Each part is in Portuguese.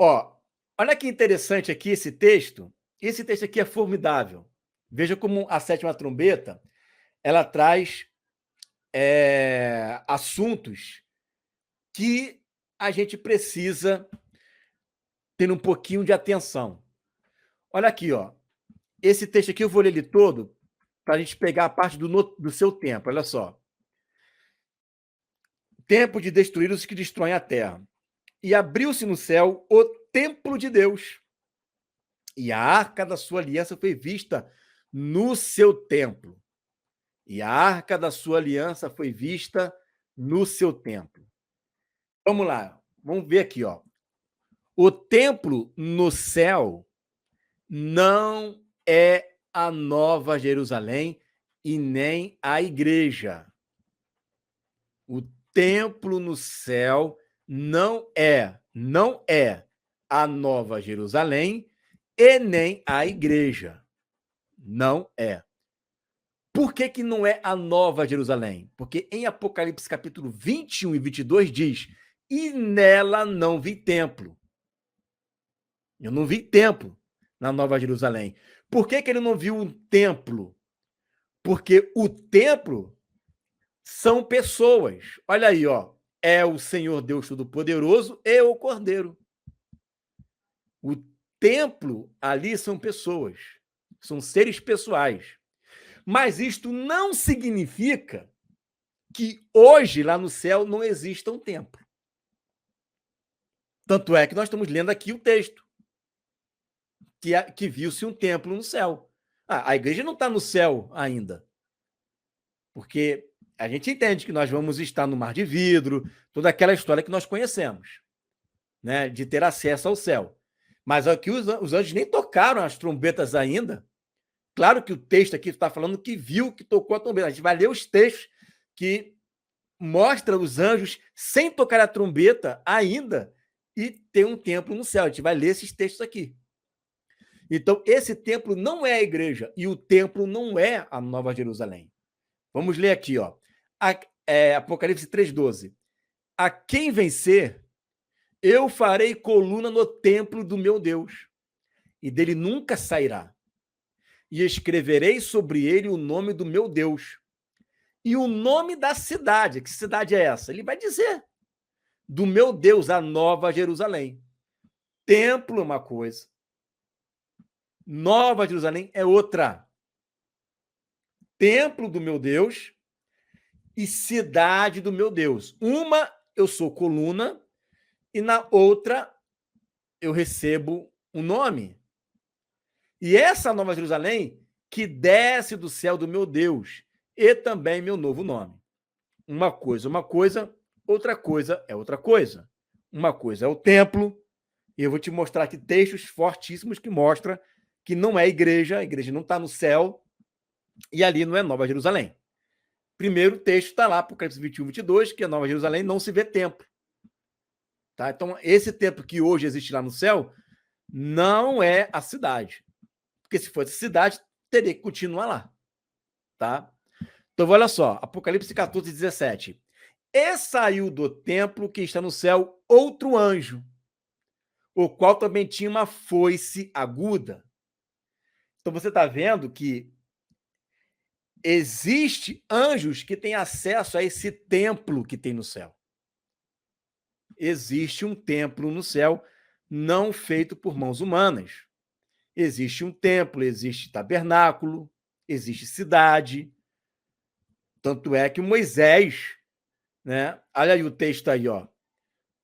Ó, olha que interessante aqui esse texto. Esse texto aqui é formidável. Veja como a sétima trombeta ela traz assuntos que a gente precisa ter um pouquinho de atenção. Olha aqui, ó. Esse texto aqui eu vou ler ele todo para a gente pegar a parte do seu tempo. Olha só. Tempo de destruir os que destroem a terra. E abriu-se no céu o templo de Deus. E a arca da sua aliança foi vista no seu templo. E a arca da sua aliança foi vista no seu templo. Vamos lá, vamos ver aqui, ó. O templo no céu não é a Nova Jerusalém e nem a igreja. O templo no céu não é a Nova Jerusalém e nem a igreja. Não é. Por que não é a Nova Jerusalém? Porque em Apocalipse capítulo 21 e 22 diz: e nela não vi templo. Eu não vi templo na Nova Jerusalém. Por que ele não viu um templo? Porque o templo são pessoas. Olha aí, ó. É o Senhor Deus Todo-Poderoso e o Cordeiro. O templo ali são pessoas. São seres pessoais. Mas isto não significa que hoje, lá no céu, não exista um templo. Tanto é que nós estamos lendo aqui o texto, que viu-se um templo no céu. A igreja não está no céu ainda, porque a gente entende que nós vamos estar no mar de vidro, toda aquela história que nós conhecemos, né, de ter acesso ao céu. Mas aqui os anjos nem tocaram as trombetas ainda. Claro que o texto aqui está falando que viu que tocou a trombeta. A gente vai ler os textos que mostra os anjos sem tocar a trombeta ainda e ter um templo no céu. A gente vai ler esses textos aqui. Então, esse templo não é a igreja e o templo não é a Nova Jerusalém. Vamos ler aqui, ó. Apocalipse 3,12. A quem vencer, eu farei coluna no templo do meu Deus, e dele nunca sairá. E escreverei sobre ele o nome do meu Deus e o nome da cidade. Que cidade é essa? Ele vai dizer: do meu Deus, a Nova Jerusalém. Templo é uma coisa, Nova Jerusalém é outra. Templo do meu Deus e cidade do meu Deus. Uma eu sou coluna e na outra eu recebo um nome. E essa Nova Jerusalém que desce do céu do meu Deus e também meu novo nome. Uma coisa, outra coisa é outra coisa. Uma coisa é o templo, e eu vou te mostrar aqui textos fortíssimos que mostram que não é igreja, a igreja não está no céu, e ali não é Nova Jerusalém. Primeiro texto está lá, Apocalipse 21, 22, que a Nova Jerusalém não se vê templo. Tá? Então, esse templo que hoje existe lá no céu não é a cidade. Porque se fosse cidade, teria que continuar lá. Tá? Então, olha só, Apocalipse 14, 17. E saiu do templo que está no céu outro anjo, o qual também tinha uma foice aguda. Então, você está vendo que existe anjos que têm acesso a esse templo que tem no céu. Existe um templo no céu não feito por mãos humanas. Existe um templo, existe tabernáculo, existe cidade. Tanto é que Moisés, né? Olha aí o texto aí, ó.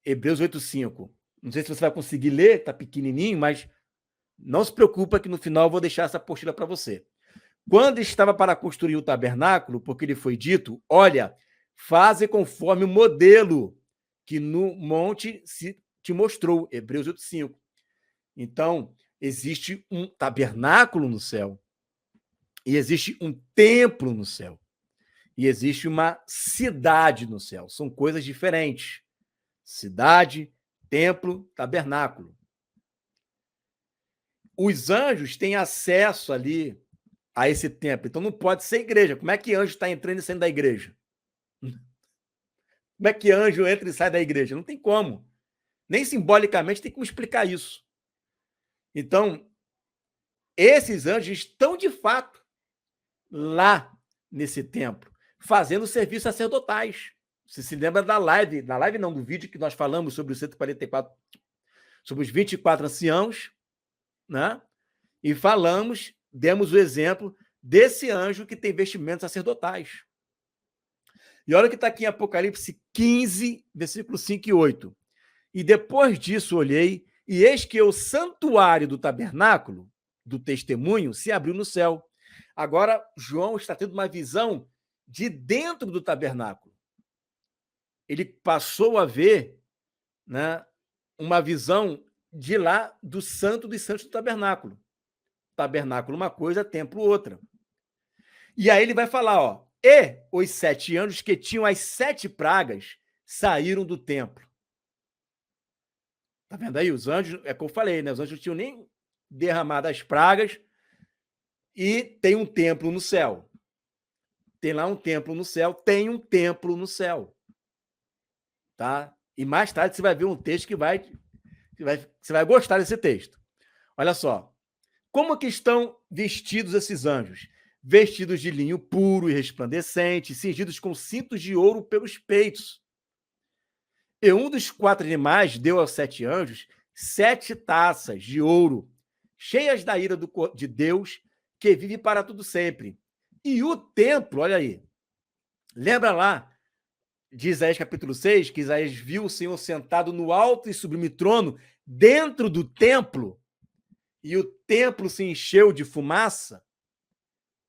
Hebreus 8:5. Não sei se você vai conseguir ler, tá pequenininho, mas não se preocupa que no final eu vou deixar essa apostila para você. Quando estava para construir o tabernáculo, porque lhe foi dito: olha, faze conforme o modelo que no monte se te mostrou, Hebreus 8:5. Então, existe um tabernáculo no céu, e existe um templo no céu, e existe uma cidade no céu. São coisas diferentes. Cidade, templo, tabernáculo. Os anjos têm acesso ali a esse templo, então não pode ser igreja. Como é que anjo está entrando e saindo da igreja? Como é que anjo entra e sai da igreja? Não tem como. Nem simbolicamente tem como explicar isso. Então, esses anjos estão, de fato, lá nesse templo, fazendo serviços sacerdotais. Você se lembra da live não, do vídeo que nós falamos sobre os 144, sobre os 24 anciãos, né? E demos o exemplo desse anjo que tem vestimentos sacerdotais. E olha o que está aqui em Apocalipse 15, versículos 5 e 8. E depois disso olhei, e eis que o santuário do tabernáculo, do testemunho, se abriu no céu. Agora, João está tendo uma visão de dentro do tabernáculo. Ele passou a ver, né, uma visão de lá do santo dos santos do tabernáculo. Tabernáculo uma coisa, templo outra. E aí ele vai falar, ó, e os 7 anjos que tinham as 7 pragas saíram do templo. Tá vendo aí? Os anjos, é como eu falei, né? Os anjos não tinham nem derramado as pragas e tem um templo no céu. Tem lá um templo no céu, tem um templo no céu. Tá? E mais tarde você vai ver um texto que você vai gostar desse texto. Olha só. Como que estão vestidos esses anjos? Vestidos de linho puro e resplandecente, cingidos com cintos de ouro pelos peitos. E um dos 4 animais deu aos 7 anjos 7 taças de ouro, cheias da ira de Deus, que vive para tudo sempre. E o templo, olha aí, lembra lá de Isaías capítulo 6, que Isaías viu o Senhor sentado no alto e sublime trono, dentro do templo, e o templo se encheu de fumaça?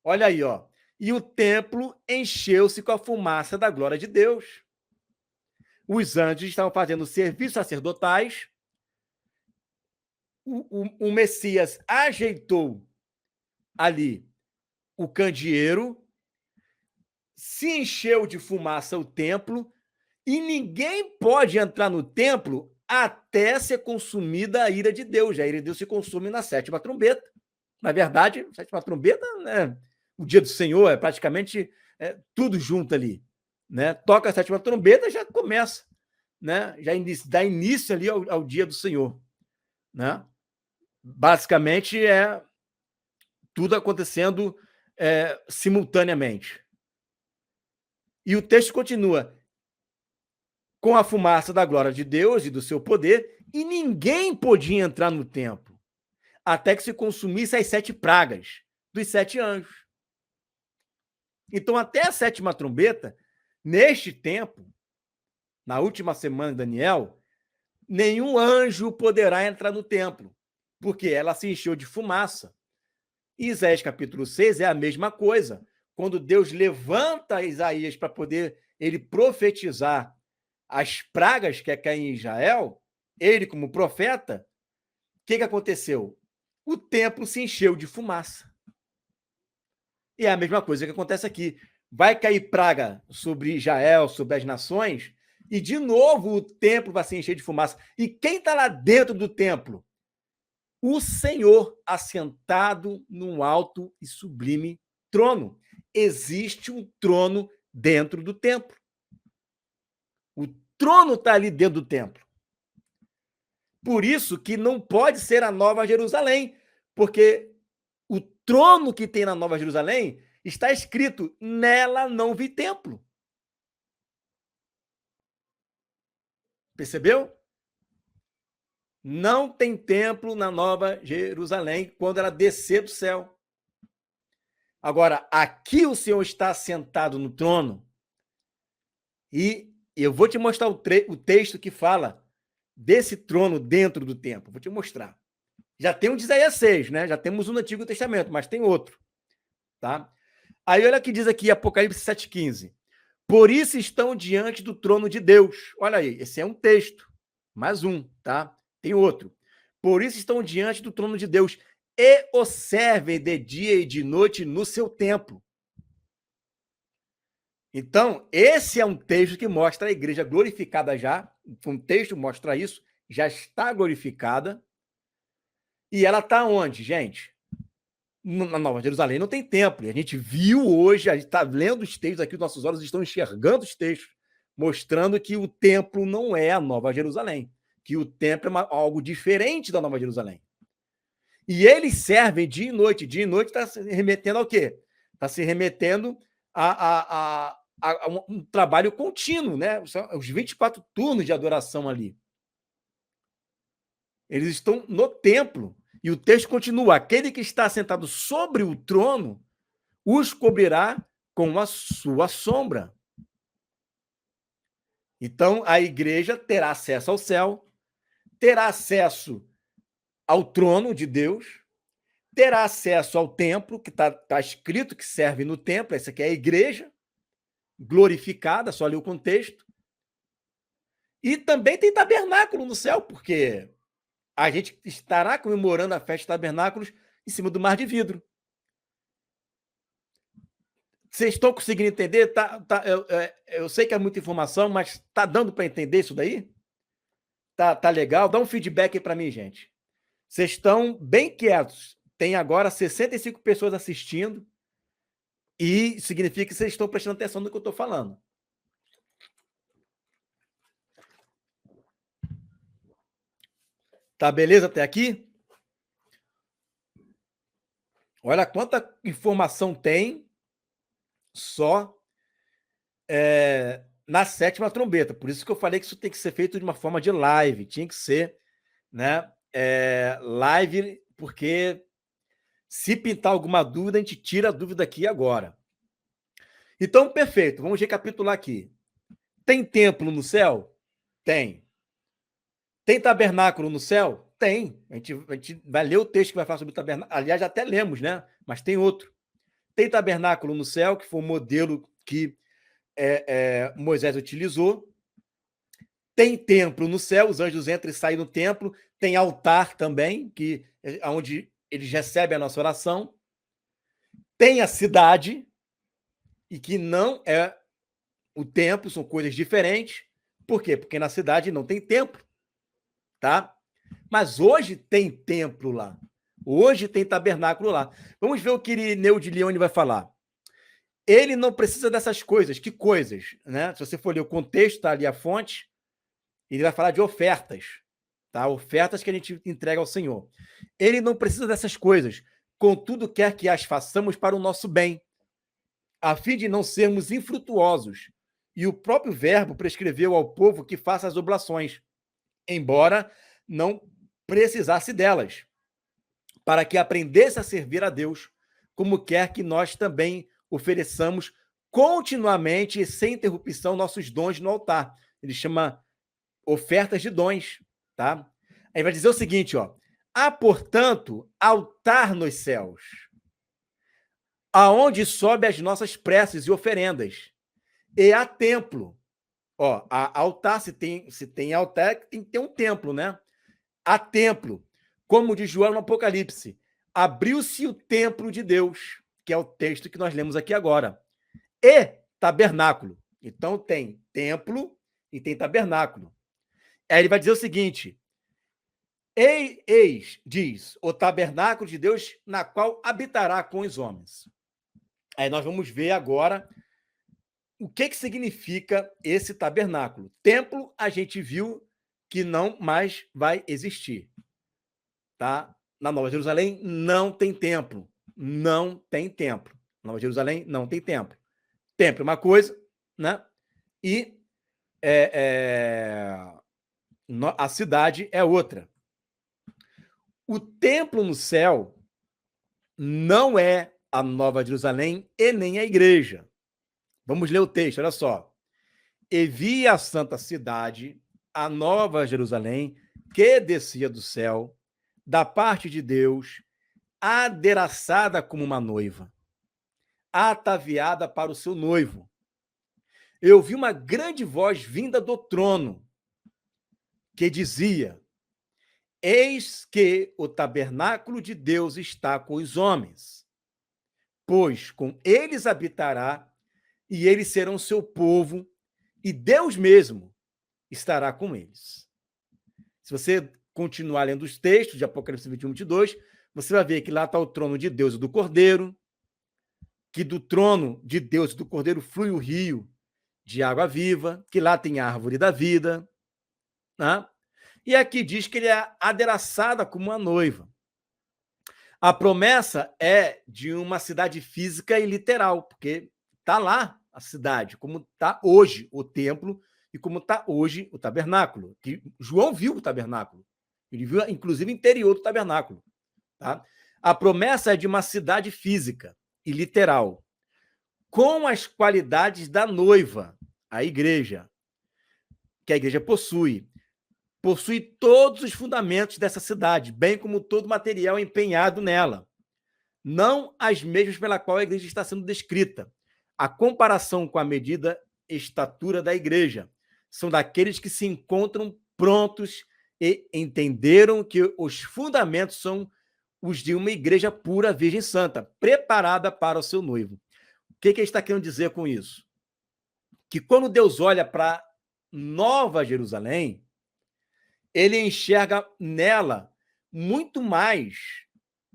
Olha aí, ó. E o templo encheu-se com a fumaça da glória de Deus. Os anjos estavam fazendo serviços sacerdotais. O Messias ajeitou ali o candeeiro, se encheu de fumaça o templo, e ninguém pode entrar no templo até ser consumida a ira de Deus. A ira de Deus se consome na 7ª trombeta. Na verdade, a 7ª trombeta, né, o dia do Senhor, é praticamente tudo junto ali. Né? Toca a 7ª trombeta, já começa, né? Já dá início ali ao dia do Senhor. Né? Basicamente, é tudo acontecendo simultaneamente. E o texto continua: com a fumaça da glória de Deus e do seu poder, e ninguém podia entrar no templo, até que se consumisse as 7 pragas dos 7 anjos. Então, até a 7ª trombeta, neste tempo, na última semana de Daniel, nenhum anjo poderá entrar no templo, porque ela se encheu de fumaça. E Isaías capítulo 6 é a mesma coisa. Quando Deus levanta Isaías para poder ele profetizar as pragas que caem em Israel, ele como profeta, o que aconteceu? O templo se encheu de fumaça. E é a mesma coisa que acontece aqui. Vai cair praga sobre Israel, sobre as nações, e de novo o templo vai se encher de fumaça. E quem está lá dentro do templo? O Senhor assentado num alto e sublime trono. Existe um trono dentro do templo. O trono está ali dentro do templo. Por isso que não pode ser a Nova Jerusalém, porque o trono que tem na Nova Jerusalém está escrito: nela não vi templo. Percebeu? Não tem templo na Nova Jerusalém quando ela descer do céu. Agora, aqui o Senhor está sentado no trono, e eu vou te mostrar o texto que fala desse trono dentro do templo. Vou te mostrar. Já tem um de Isaías 6, né? Já temos um no Antigo Testamento, mas tem outro. Tá? Aí olha o que diz aqui, Apocalipse 7,15. Por isso estão diante do trono de Deus. Olha aí, esse é um texto. Mais um, tá? Tem outro. Por isso estão diante do trono de Deus e o servem de dia e de noite no seu templo. Então, esse é um texto que mostra a igreja glorificada já. Um texto mostra isso. Já está glorificada. E ela está onde, gente? Na Nova Jerusalém não tem templo. E a gente viu hoje, a gente está lendo os textos aqui, os nossos olhos estão enxergando os textos, mostrando que o templo não é a Nova Jerusalém, que o templo é algo diferente da Nova Jerusalém. E eles servem dia e noite. Dia e noite está se remetendo ao quê? Está se remetendo a um trabalho contínuo, né? Os 24 turnos de adoração ali. Eles estão no templo. E o texto continua: aquele que está sentado sobre o trono os cobrirá com a sua sombra. Então, a igreja terá acesso ao céu, terá acesso ao trono de Deus, terá acesso ao templo, que está escrito que serve no templo. Essa aqui é a igreja glorificada, só ali o contexto. E também tem tabernáculo no céu, porque a gente estará comemorando a festa de tabernáculos em cima do mar de vidro. Vocês estão conseguindo entender? Eu sei que é muita informação, mas está dando para entender isso daí? Tá legal? Dá um feedback aí para mim, gente. Vocês estão bem quietos. Tem agora 65 pessoas assistindo e significa que vocês estão prestando atenção no que eu estou falando. Tá beleza até aqui? Olha quanta informação tem só na sétima trombeta. Por isso que eu falei que isso tem que ser feito de uma forma de live. Tinha que ser, né, live, porque se pintar alguma dúvida, a gente tira a dúvida aqui agora. Então, perfeito. Vamos recapitular aqui. Tem templo no céu? Tem. Tem tabernáculo no céu? Tem. A gente vai ler o texto que vai falar sobre o tabernáculo. Aliás, já até lemos, né? Mas tem outro. Tem tabernáculo no céu, que foi o modelo que Moisés utilizou. Tem templo no céu, os anjos entram e saem do templo. Tem altar também, que é onde eles recebem a nossa oração. Tem a cidade, e que não é o templo, são coisas diferentes. Por quê? Porque na cidade não tem templo, tá? Mas hoje tem templo lá. Hoje tem tabernáculo lá. Vamos ver o que Irineu de Leone vai falar. Ele não precisa dessas coisas. Que coisas? Né? Se você for ler o contexto, está ali a fonte, ele vai falar de ofertas. Tá? Ofertas que a gente entrega ao Senhor. Ele não precisa dessas coisas. Contudo, quer que as façamos para o nosso bem, a fim de não sermos infrutuosos. E o próprio Verbo prescreveu ao povo que faça as oblações, embora não precisasse delas, para que aprendesse a servir a Deus, como quer que nós também ofereçamos continuamente e sem interrupção nossos dons no altar. Ele chama ofertas de dons, tá? Aí vai dizer o seguinte, ó: há, portanto, altar nos céus, aonde sobe as nossas preces e oferendas, e há templo. Ó, altar, se tem altar, tem que ter um templo, né? Há templo, como diz João no Apocalipse, abriu-se o templo de Deus, que é o texto que nós lemos aqui agora, e tabernáculo. Então tem templo e tem tabernáculo. Aí ele vai dizer o seguinte: eis, diz, o tabernáculo de Deus, na qual habitará com os homens. Aí nós vamos ver agora o que significa esse tabernáculo. Templo, a gente viu que não mais vai existir. Tá? Na Nova Jerusalém não tem templo. Não tem templo. Na Nova Jerusalém não tem templo. Templo é uma coisa, né? E a cidade é outra. O templo no céu não é a Nova Jerusalém e nem a igreja. Vamos ler o texto, olha só. E vi a santa cidade, a Nova Jerusalém, que descia do céu, da parte de Deus, adereçada como uma noiva, ataviada para o seu noivo. Eu vi uma grande voz vinda do trono, que dizia: eis que o tabernáculo de Deus está com os homens, pois com eles habitará, e eles serão seu povo, e Deus mesmo estará com eles. Se você continuar lendo os textos de Apocalipse 21, 22, você vai ver que lá está o trono de Deus e do Cordeiro, que do trono de Deus e do Cordeiro flui o rio de água viva, que lá tem a árvore da vida, né? E aqui diz que ele é adereçada como uma noiva. A promessa é de uma cidade física e literal, porque está lá a cidade, como está hoje o templo e como está hoje o tabernáculo. Que João viu o tabernáculo. Ele viu, inclusive, o interior do tabernáculo. Tá? A promessa é de uma cidade física e literal, com as qualidades da noiva, a igreja, que a igreja possui. Possui todos os fundamentos dessa cidade, bem como todo o material empenhado nela. Não as mesmas pela qual a igreja está sendo descrita. A comparação com a medida estatura da igreja são daqueles que se encontram prontos e entenderam que os fundamentos são os de uma igreja pura, virgem santa, preparada para o seu noivo. O que ele está querendo dizer com isso? Que quando Deus olha para Nova Jerusalém, ele enxerga nela muito mais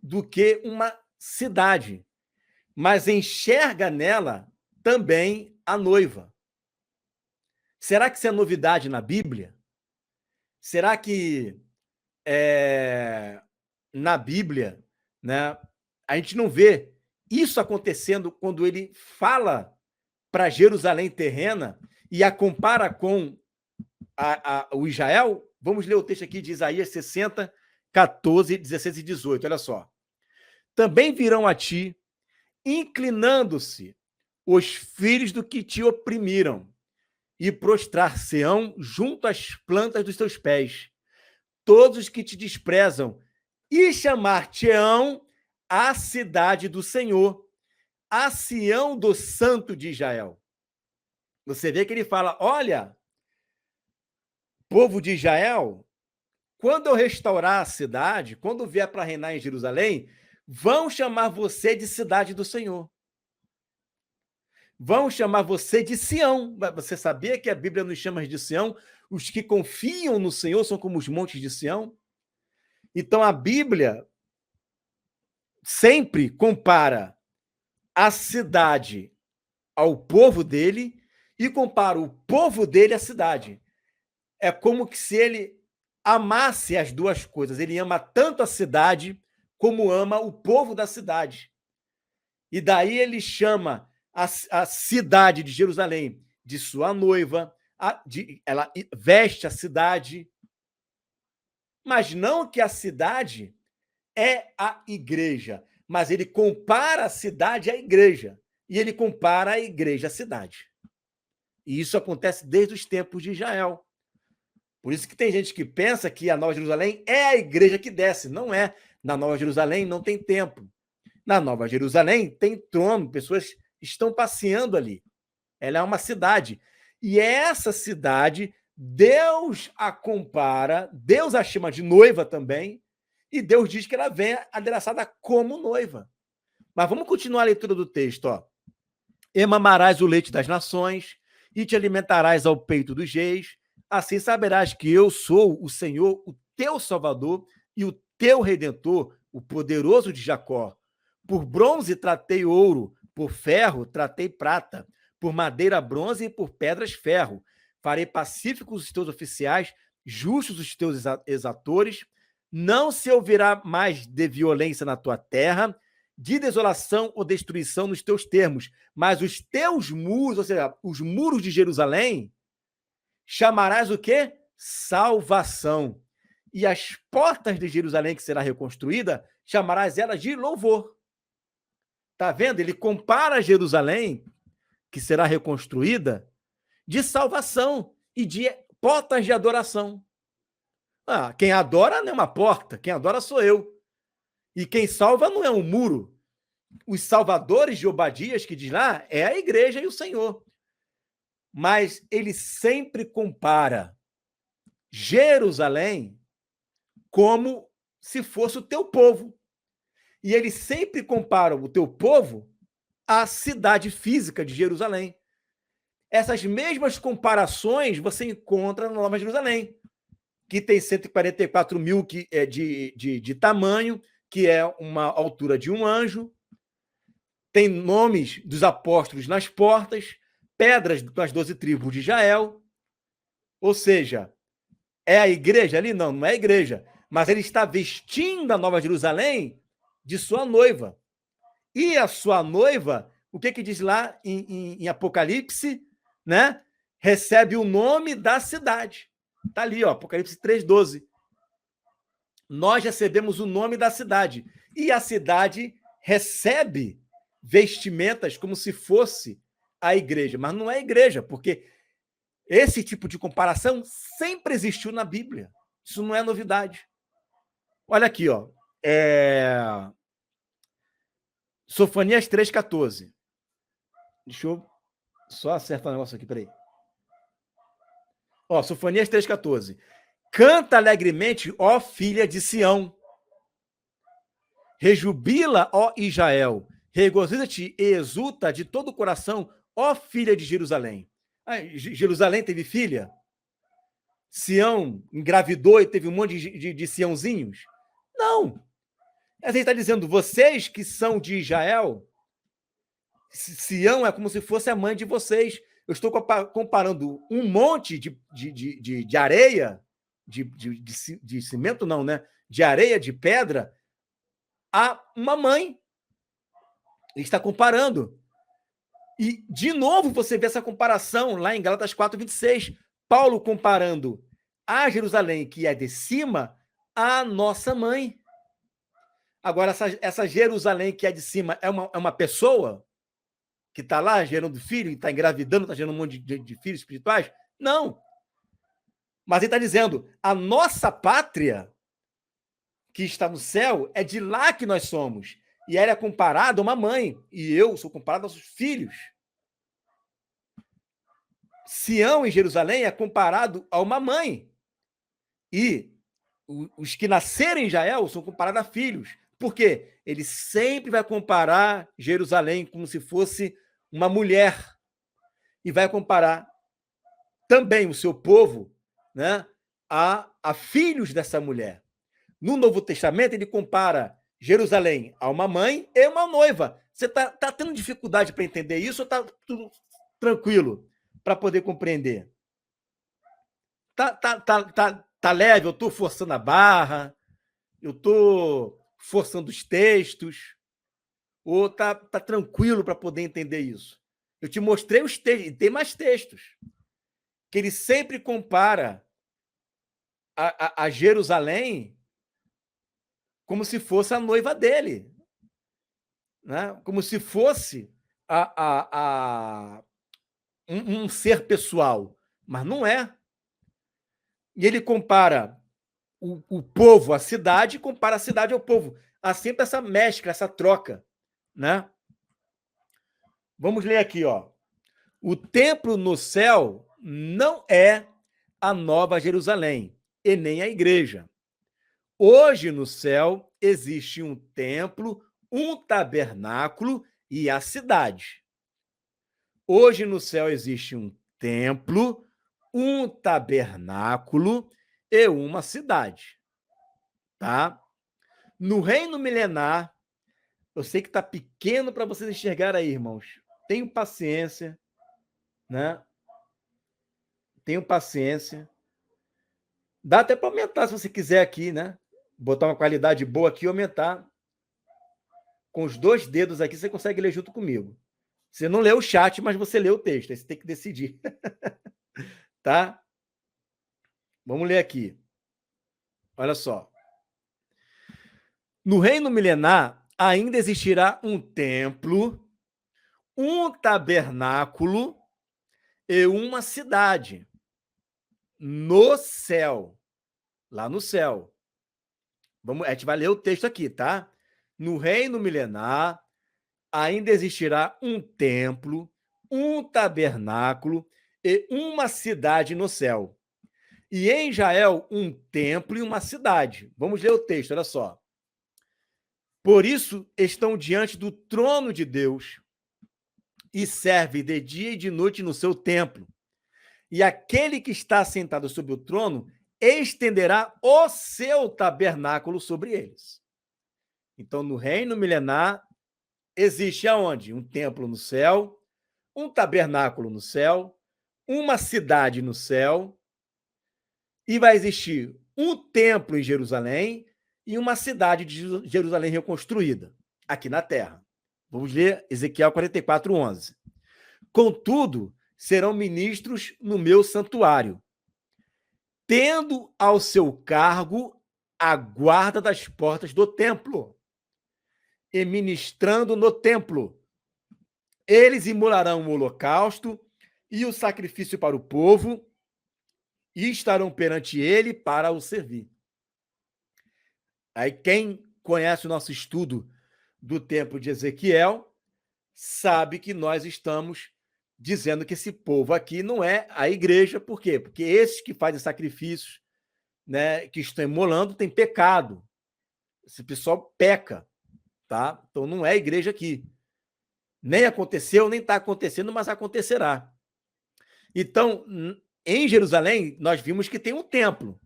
do que uma cidade, mas enxerga nela também a noiva. Será que isso é novidade na Bíblia? Será que na Bíblia, né, a gente não vê isso acontecendo quando ele fala para Jerusalém terrena e a compara com o Israel? Vamos ler o texto aqui de Isaías 60, 14, 16 e 18. Olha só. Também virão a ti, inclinando-se, os filhos do que te oprimiram, e prostrar-se-ão junto às plantas dos teus pés, todos os que te desprezam, e chamar-te-ão a cidade do Senhor, a Sião do Santo de Israel. Você vê que ele fala, olha, povo de Israel, quando eu restaurar a cidade, quando vier para reinar em Jerusalém, vão chamar você de cidade do Senhor. Vão chamar você de Sião. Você sabia que a Bíblia nos chama de Sião? Os que confiam no Senhor são como os montes de Sião. Então, a Bíblia sempre compara a cidade ao povo dele e compara o povo dele à cidade. É como que se ele amasse as duas coisas. Ele ama tanto a cidade como ama o povo da cidade. E daí ele chama a cidade de Jerusalém de sua noiva, ela veste a cidade, mas não que a cidade é a igreja, mas ele compara a cidade à igreja, e ele compara a igreja à cidade. E isso acontece desde os tempos de Israel. Por isso que tem gente que pensa que a Nova Jerusalém é a igreja que desce. Não é. Na Nova Jerusalém não tem templo. Na Nova Jerusalém tem trono, pessoas estão passeando ali. Ela é uma cidade. E essa cidade, Deus a compara, Deus a chama de noiva também, e Deus diz que ela vem adereçada como noiva. Mas vamos continuar a leitura do texto. Ó. E mamarás o leite das nações, e te alimentarás ao peito dos reis, assim saberás que eu sou o Senhor, o teu Salvador e o teu Redentor, o poderoso de Jacó. Por bronze tratei ouro, por ferro tratei prata, por madeira bronze e por pedras ferro. Farei pacíficos os teus oficiais, justos os teus exatores. Não se ouvirá mais de violência na tua terra, de desolação ou destruição nos teus termos, mas os teus muros, ou seja, os muros de Jerusalém, chamarás o quê? Salvação. E as portas de Jerusalém, que será reconstruída, chamarás elas de louvor. Está vendo? Ele compara Jerusalém, que será reconstruída, de salvação e de portas de adoração. Quem adora não é uma porta, quem adora sou eu. E quem salva não é um muro. Os salvadores de Obadias, que diz lá, é a igreja e o Senhor. Mas ele sempre compara Jerusalém como se fosse o teu povo. E ele sempre compara o teu povo à cidade física de Jerusalém. Essas mesmas comparações você encontra na Nova Jerusalém, que tem 144 mil de tamanho, que é uma altura de um anjo, tem nomes dos apóstolos nas portas, pedras das 12 tribos de Israel. Ou seja, É a igreja ali? Não, não é a igreja. Mas ele está vestindo a Nova Jerusalém de sua noiva. E a sua noiva, o que diz lá em Apocalipse, né? Recebe o nome da cidade. Está ali, ó, Apocalipse 3,12. Nós recebemos o nome da cidade. E a cidade recebe vestimentas como se fosse a igreja. Mas não é a igreja, porque esse tipo de comparação sempre existiu na Bíblia. Isso não é novidade. Olha aqui, ó. Sofonias 3,14. Deixa eu só acertar um negócio aqui, peraí. Ó, Sofonias 3,14. Canta alegremente, ó filha de Sião. Rejubila, ó Israel. Regozija-te e exulta de todo o coração, ó filha de Jerusalém. Jerusalém teve filha? Sião engravidou e teve um monte de Siãozinhos? Não. A gente está dizendo, vocês que são de Israel, Sião é como se fosse a mãe de vocês. Eu estou comparando um monte de areia, de cimento não, né? De areia, de pedra, a uma mãe. Ele está comparando. E, de novo, você vê essa comparação lá em Gálatas 4,26. Paulo comparando a Jerusalém, que é de cima, à nossa mãe. Agora, essa Jerusalém que é de cima é uma pessoa que está lá gerando filho, está engravidando, está gerando um monte de filhos espirituais? Não. Mas ele está dizendo, a nossa pátria, que está no céu, é de lá que nós somos. E ela é comparada a uma mãe. E eu sou comparado aos filhos. Sião, em Jerusalém, é comparado a uma mãe. E os que nasceram em Israel são comparados a filhos. Por quê? Ele sempre vai comparar Jerusalém como se fosse uma mulher. E vai comparar também o seu povo, né, a filhos dessa mulher. No Novo Testamento, ele compara Jerusalém a uma mãe e uma noiva. Você está tendo dificuldade para entender isso ou está tudo tranquilo para poder compreender? Tá leve, eu estou forçando a barra, eu estou forçando os textos, ou tá tranquilo para poder entender isso? Eu te mostrei os textos, e tem mais textos, que ele sempre compara a Jerusalém como se fosse a noiva dele, né? Como se fosse um ser pessoal, mas não é. E ele compara o povo à cidade e compara a cidade ao povo. Há sempre essa mescla, essa troca, né? Vamos ler aqui, ó. O templo no céu não é a Nova Jerusalém e nem a igreja. Hoje no céu existe um templo, um tabernáculo e a cidade. Hoje no céu existe um templo, um tabernáculo e uma cidade, tá? No reino milenar, eu sei que está pequeno para vocês enxergarem aí, irmãos. Tenham paciência, né? Tenham paciência. Dá até para aumentar se você quiser aqui, né? Botar uma qualidade boa aqui e aumentar. Com os 2 dedos aqui, você consegue ler junto comigo. Você não lê o chat, mas você lê o texto. Aí você tem que decidir. Tá? Vamos ler aqui. Olha só. No reino milenar, ainda existirá um templo, um tabernáculo e uma cidade no céu. Lá no céu. A gente vai ler o texto aqui, tá? No reino milenar, ainda existirá um templo, um tabernáculo e uma cidade no céu. E em Israel, um templo e uma cidade. Vamos ler o texto, olha só. Por isso estão diante do trono de Deus e servem de dia e de noite no seu templo. E aquele que está sentado sobre o trono estenderá o seu tabernáculo sobre eles. Então, no reino milenar, existe aonde? Um templo no céu, um tabernáculo no céu, uma cidade no céu, E vai existir um templo em Jerusalém e uma cidade de Jerusalém reconstruída, aqui na terra. Vamos ler Ezequiel 44, 11. Contudo, serão ministros no meu santuário, tendo ao seu cargo a guarda das portas do templo, e ministrando no templo. Eles imolarão o holocausto e o sacrifício para o povo, e estarão perante ele para o servir. Aí quem conhece o nosso estudo do templo de Ezequiel sabe que nós estamos dizendo que esse povo aqui não é a igreja. Por quê? Porque esses que fazem sacrifícios, né, que estão imolando, têm pecado. Esse pessoal peca, tá? Então não é a igreja aqui. Nem aconteceu, nem está acontecendo, mas acontecerá. Então, em Jerusalém, nós vimos que tem um templo.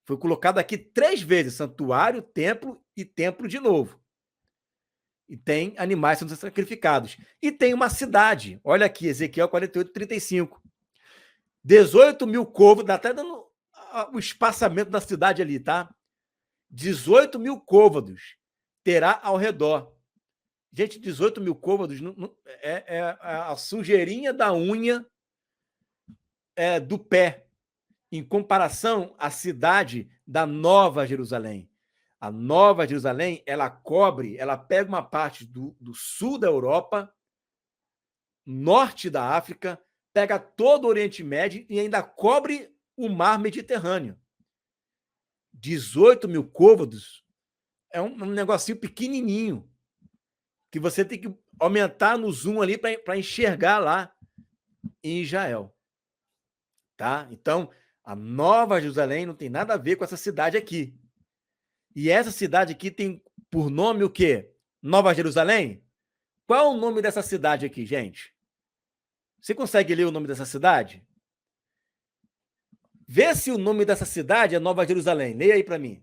Foi colocado aqui 3 vezes: santuário, templo e templo de novo. E tem animais sendo sacrificados. E tem uma cidade. Olha aqui, Ezequiel 48, 35. 18 mil côvados, dá até dando o espaçamento da cidade ali, tá? 18 mil côvados terá ao redor. Gente, 18 mil côvados é a sujeirinha da unha do pé, em comparação à cidade da Nova Jerusalém. A Nova Jerusalém, ela pega uma parte do sul da Europa, norte da África, pega todo o Oriente Médio e ainda cobre o mar Mediterrâneo. 18 mil côvados é um negocinho pequenininho, que você tem que aumentar no zoom ali para enxergar lá em Israel. Tá? Então, a Nova Jerusalém não tem nada a ver com essa cidade aqui. E essa cidade aqui tem por nome o quê? Nova Jerusalém? Qual é o nome dessa cidade aqui, gente? Você consegue ler o nome dessa cidade? Vê se o nome dessa cidade é Nova Jerusalém. Leia aí para mim.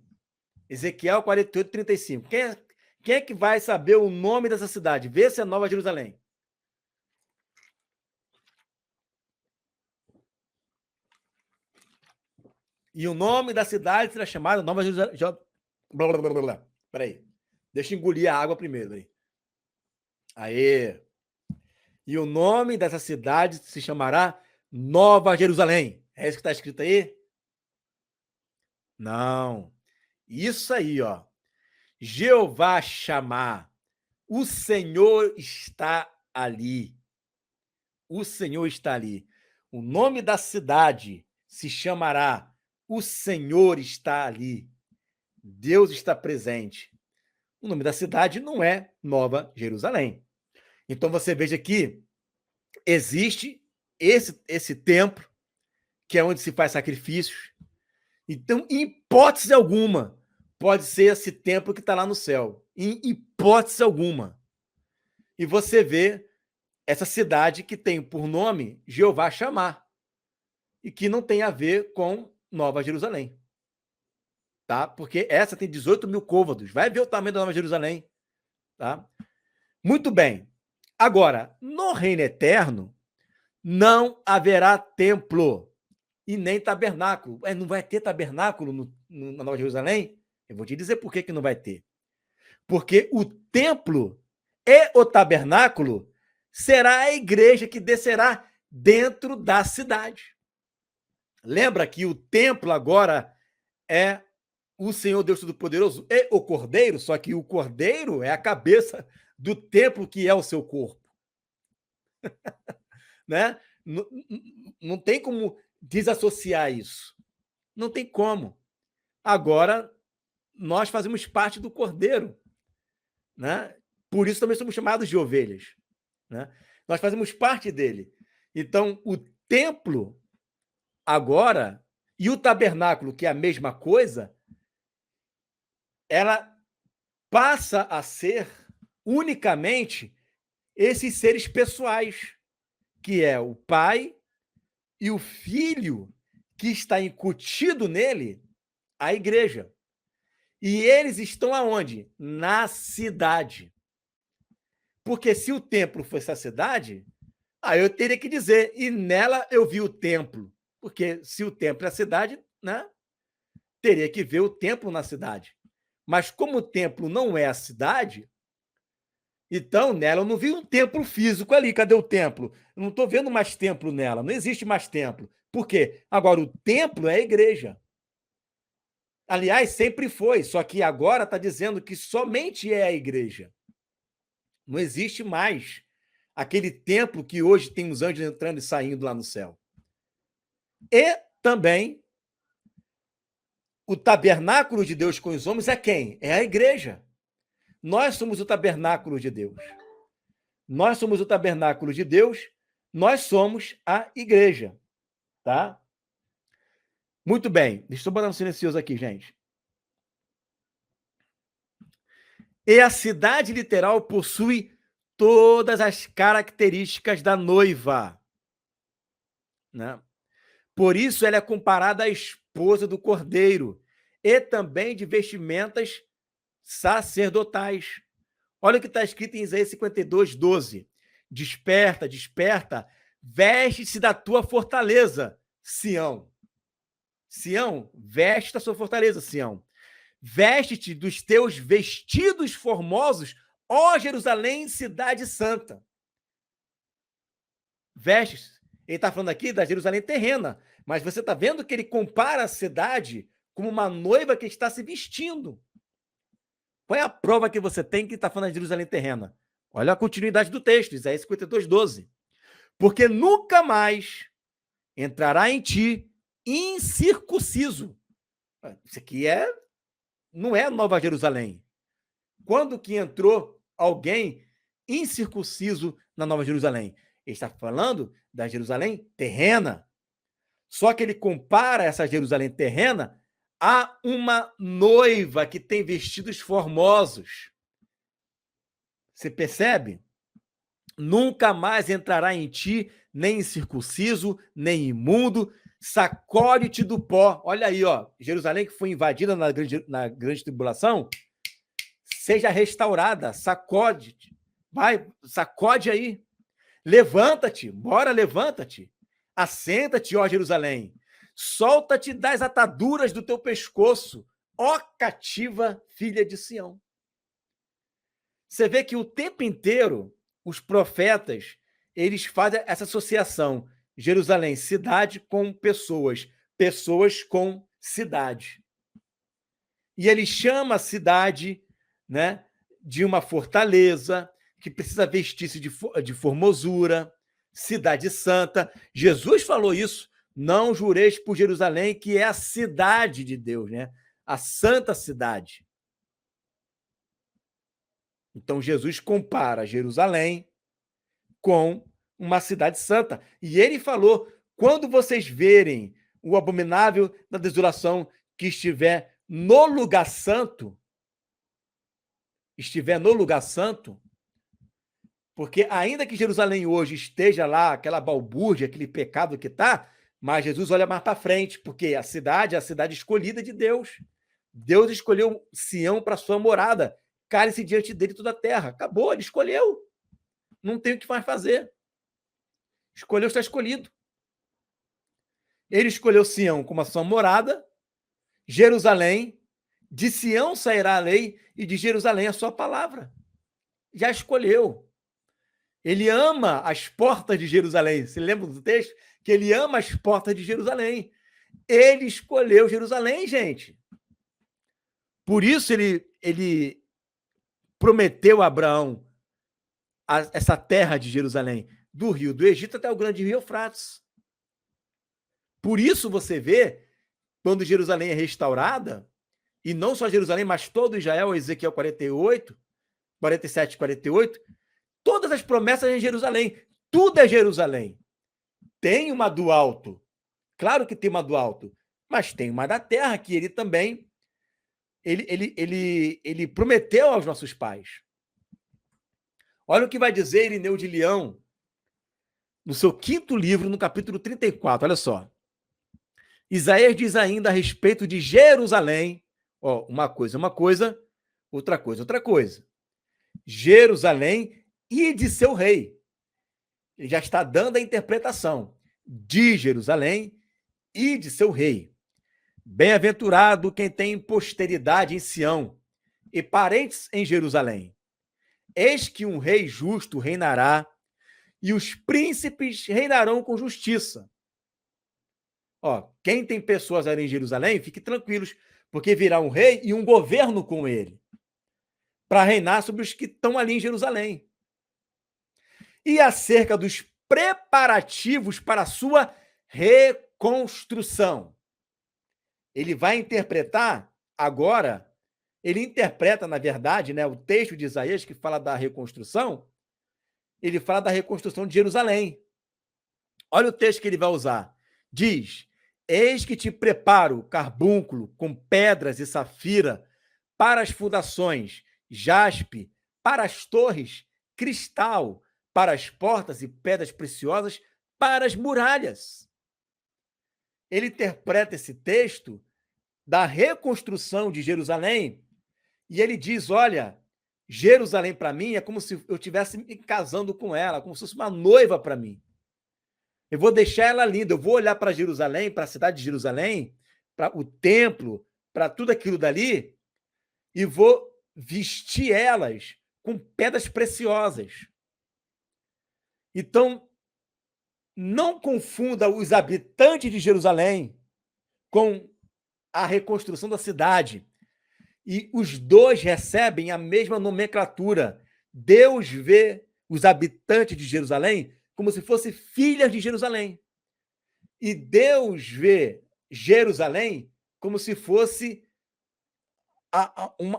Ezequiel 48, 35. Quem é que vai saber o nome dessa cidade? Vê se é Nova Jerusalém. E o nome da cidade será chamada Nova Jerusalém. Peraí. Deixa eu engolir a água primeiro. Peraí. Aê! E o nome dessa cidade se chamará Nova Jerusalém. É isso que está escrito aí? Não. Isso aí, ó. Jeová chamar. O Senhor está ali. O Senhor está ali. O nome da cidade se chamará O Senhor está ali. Deus está presente. O nome da cidade não é Nova Jerusalém. Então você veja que existe esse templo, que é onde se faz sacrifícios. Então, em hipótese alguma, pode ser esse templo que está lá no céu. Em hipótese alguma. E você vê essa cidade que tem por nome Jeová chamar, e que não tem a ver com Nova Jerusalém. Tá? Porque essa tem 18 mil côvados. Vai ver o tamanho da Nova Jerusalém. Tá? Muito bem. Agora, no reino eterno, não haverá templo e nem tabernáculo. Não vai ter tabernáculo na Nova Jerusalém? Eu vou te dizer por que não vai ter. Porque o templo e o tabernáculo será a igreja que descerá dentro da cidade. Lembra que o templo agora é o Senhor Deus Todo-Poderoso e o Cordeiro, só que o Cordeiro é a cabeça do templo que é o seu corpo. Né? Não tem como desassociar isso. Não tem como. Agora, nós fazemos parte do Cordeiro. Né? Por isso também somos chamados de ovelhas. Né? Nós fazemos parte dele. Então, o templo agora e o tabernáculo, que é a mesma coisa, ela passa a ser unicamente esses seres pessoais, que é o Pai e o Filho, que está incutido nele, a igreja. E eles estão aonde? Na cidade. Porque se o templo fosse a cidade, eu teria que dizer, e nela eu vi o templo. Porque se o templo é a cidade, né, teria que ver o templo na cidade. Mas como o templo não é a cidade, então nela eu não vi um templo físico ali. Cadê o templo? Eu não estou vendo mais templo nela, não existe mais templo. Por quê? Agora, o templo é a igreja. Aliás, sempre foi, só que agora está dizendo que somente é a igreja. Não existe mais aquele templo que hoje tem os anjos entrando e saindo lá no céu. E também o tabernáculo de Deus com os homens é quem? É a igreja. Nós somos o tabernáculo de Deus. Nós somos o tabernáculo de Deus, nós somos a igreja, tá? Muito bem. Estou botando silencioso aqui, gente. E a cidade literal possui todas as características da noiva, né? Por isso ela é comparada à esposa do cordeiro e também de vestimentas sacerdotais. Olha o que está escrito em Isaías 52:12. Desperta, desperta, veste-se da tua fortaleza, Sião. Sião, veste da sua fortaleza, Sião. Veste-te dos teus vestidos formosos, ó Jerusalém, cidade santa. Veste-se. Ele está falando aqui da Jerusalém terrena, mas você está vendo que ele compara a cidade como uma noiva que está se vestindo. Qual é a prova que você tem que está falando de Jerusalém terrena? Olha a continuidade do texto, Isaías 52:12. Porque nunca mais entrará em ti incircunciso. Isso aqui não é Nova Jerusalém. Quando que entrou alguém incircunciso na Nova Jerusalém? Ele está falando da Jerusalém terrena. Só que ele compara essa Jerusalém terrena a uma noiva que tem vestidos formosos. Você percebe? Nunca mais entrará em ti nem incircunciso, nem imundo, sacode-te do pó. Olha aí, ó, Jerusalém que foi invadida na grande tribulação, seja restaurada, sacode-te. Vai, sacode aí. Levanta-te, bora, levanta-te. Assenta-te, ó Jerusalém. Solta-te das ataduras do teu pescoço, ó cativa filha de Sião. Você vê que o tempo inteiro os profetas, eles fazem essa associação, Jerusalém, cidade com pessoas, pessoas com cidade. E ele chama a cidade, né, de uma fortaleza que precisa vestir-se de formosura, cidade santa. Jesus falou isso, não jureis por Jerusalém, que é a cidade de Deus, né? A santa cidade. Então, Jesus compara Jerusalém com uma cidade santa. E ele falou, quando vocês verem o abominável da desolação que estiver no lugar santo, porque ainda que Jerusalém hoje esteja lá, aquela balbúrdia, aquele pecado que está, mas Jesus olha mais para frente, porque a cidade é a cidade escolhida de Deus. Deus escolheu Sião para sua morada. Cale-se diante dele toda a terra. Acabou, ele escolheu. Não tem o que mais fazer. Escolheu, está escolhido. Ele escolheu Sião como a sua morada, Jerusalém, de Sião sairá a lei e de Jerusalém a sua palavra. Já escolheu. Ele ama as portas de Jerusalém. Você lembra do texto? Que ele ama as portas de Jerusalém. Ele escolheu Jerusalém, gente. Por isso ele prometeu a Abraão essa terra de Jerusalém, do rio do Egito até o grande rio Eufrates. Por isso você vê, quando Jerusalém é restaurada, e não só Jerusalém, mas todo Israel, Ezequiel 47, 48, todas as promessas em Jerusalém, tudo é Jerusalém. Tem uma do alto, claro que tem uma do alto, mas tem uma da terra que ele também ele prometeu aos nossos pais. Olha o que vai dizer Irineu de Leão no seu 5º livro, no capítulo 34. Olha só. Isaías diz ainda a respeito de Jerusalém. Ó, uma coisa, outra coisa, outra coisa. Jerusalém e de seu rei. Ele já está dando a interpretação de Jerusalém e de seu rei. Bem-aventurado quem tem posteridade em Sião e parentes em Jerusalém. Eis que um rei justo reinará, e os príncipes reinarão com justiça. Ó, quem tem pessoas ali em Jerusalém, fique tranquilos, porque virá um rei e um governo com ele, para reinar sobre os que estão ali em Jerusalém. E acerca dos preparativos para a sua reconstrução. Ele vai interpretar agora, ele interpreta, na verdade, né, o texto de Isaías que fala da reconstrução, ele fala da reconstrução de Jerusalém. Olha o texto que ele vai usar. Diz: eis que te preparo carbúnculo com pedras e safira para as fundações, jaspe para as torres, cristal para as portas e pedras preciosas para as muralhas. Ele interpreta esse texto da reconstrução de Jerusalém e ele diz: olha, Jerusalém para mim é como se eu estivesse me casando com ela, como se fosse uma noiva para mim. Eu vou deixar ela linda, eu vou olhar para Jerusalém, para a cidade de Jerusalém, para o templo, para tudo aquilo dali, e vou vestir elas com pedras preciosas. Então, não confunda os habitantes de Jerusalém com a reconstrução da cidade. E os dois recebem a mesma nomenclatura. Deus vê os habitantes de Jerusalém como se fossem filhas de Jerusalém. E Deus vê Jerusalém como se fosse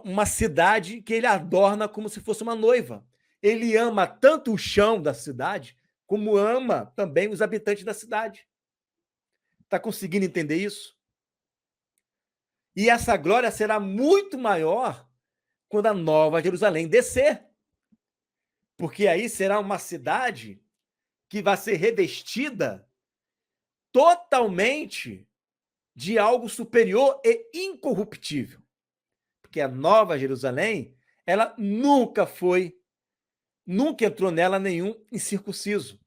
uma cidade que ele adorna como se fosse uma noiva. Ele ama tanto o chão da cidade, como ama também os habitantes da cidade. Está conseguindo entender isso? E essa glória será muito maior quando a Nova Jerusalém descer. Porque aí será uma cidade que vai ser revestida totalmente de algo superior e incorruptível. Porque a Nova Jerusalém, ela nunca entrou nela nenhum incircunciso.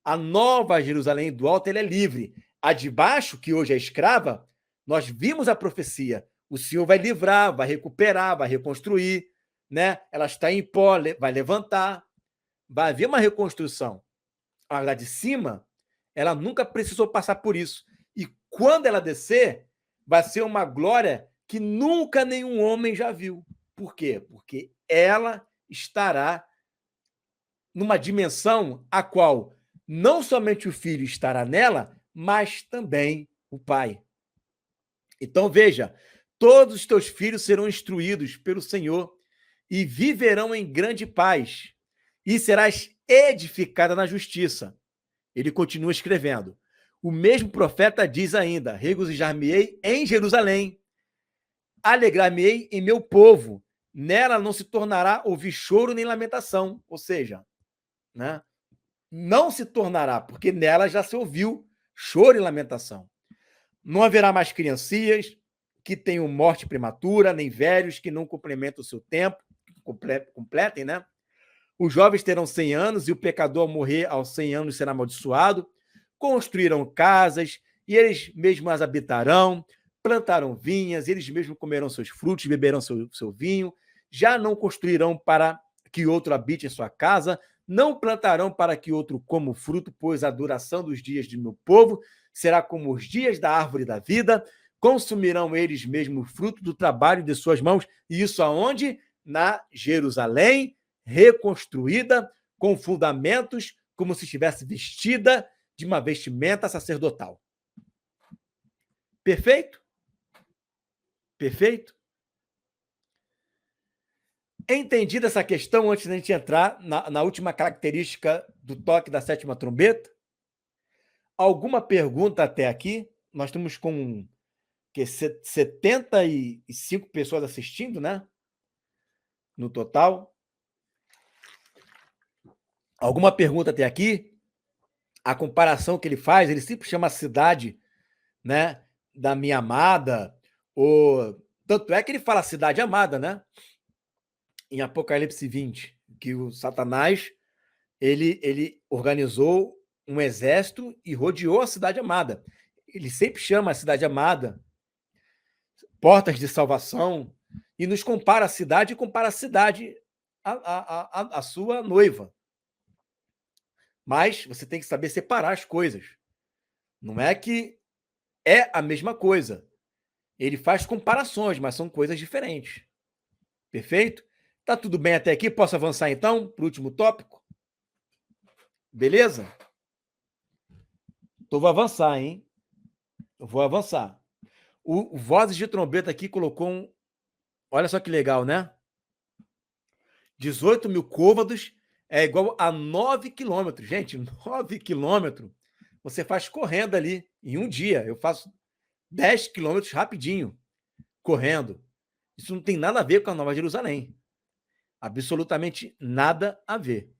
A Nova Jerusalém do alto, ela é livre. A de baixo, que hoje é escrava, nós vimos a profecia. O Senhor vai livrar, vai recuperar, vai reconstruir, né? Ela está em pó, vai levantar, vai haver uma reconstrução. A lá de cima, ela nunca precisou passar por isso. E quando ela descer, vai ser uma glória que nunca nenhum homem já viu. Por quê? Porque ela estará numa dimensão a qual não somente o Filho estará nela, mas também o Pai. Então, veja, todos os teus filhos serão instruídos pelo Senhor e viverão em grande paz, e serás edificada na justiça. Ele continua escrevendo. O mesmo profeta diz ainda: regozijar-me-ei em Jerusalém, alegrar-me-ei em meu povo, nela não se tornará ouvir choro nem lamentação. Ou seja, né, não se tornará, porque nela já se ouviu choro e lamentação. Não haverá mais criancias que tenham morte prematura, nem velhos que não complementam o seu tempo, completem, né? Os jovens terão 100 anos e o pecador, ao morrer aos 100 anos, será amaldiçoado. Construirão casas e eles mesmos as habitarão. Plantarão vinhas e eles mesmos comerão seus frutos, beberão seu vinho. Já não construirão para que outro habite em sua casa, não plantarão para que outro coma o fruto, pois a duração dos dias de meu povo será como os dias da árvore da vida. Consumirão eles mesmos o fruto do trabalho de suas mãos. E isso aonde? Na Jerusalém reconstruída, com fundamentos, como se estivesse vestida de uma vestimenta sacerdotal. Perfeito? Perfeito? Entendida essa questão, antes da gente entrar na última característica do toque da sétima trombeta? Alguma pergunta até aqui? Nós estamos com 75 pessoas assistindo, né? No total. Alguma pergunta até aqui? A comparação que ele faz, ele sempre chama a cidade, né, da minha amada, ou tanto é que ele fala cidade amada, né? Em Apocalipse 20, que o Satanás ele organizou um exército e rodeou a cidade amada. Ele sempre chama a cidade amada portas de salvação, e nos compara a cidade e compara a cidade à sua noiva. Mas você tem que saber separar as coisas. Não é que é a mesma coisa. Ele faz comparações, mas são coisas diferentes. Perfeito? Tá tudo bem até aqui? Posso avançar então para o último tópico? Beleza? Então vou avançar, hein? Eu vou avançar. O Vozes de Trombeta aqui colocou um. Olha só que legal, né? 18 mil côvados é igual a 9 quilômetros. Gente, 9 quilômetros você faz correndo ali em um dia. Eu faço 10 quilômetros rapidinho, correndo. Isso não tem nada a ver com a Nova Jerusalém. Absolutamente nada a ver.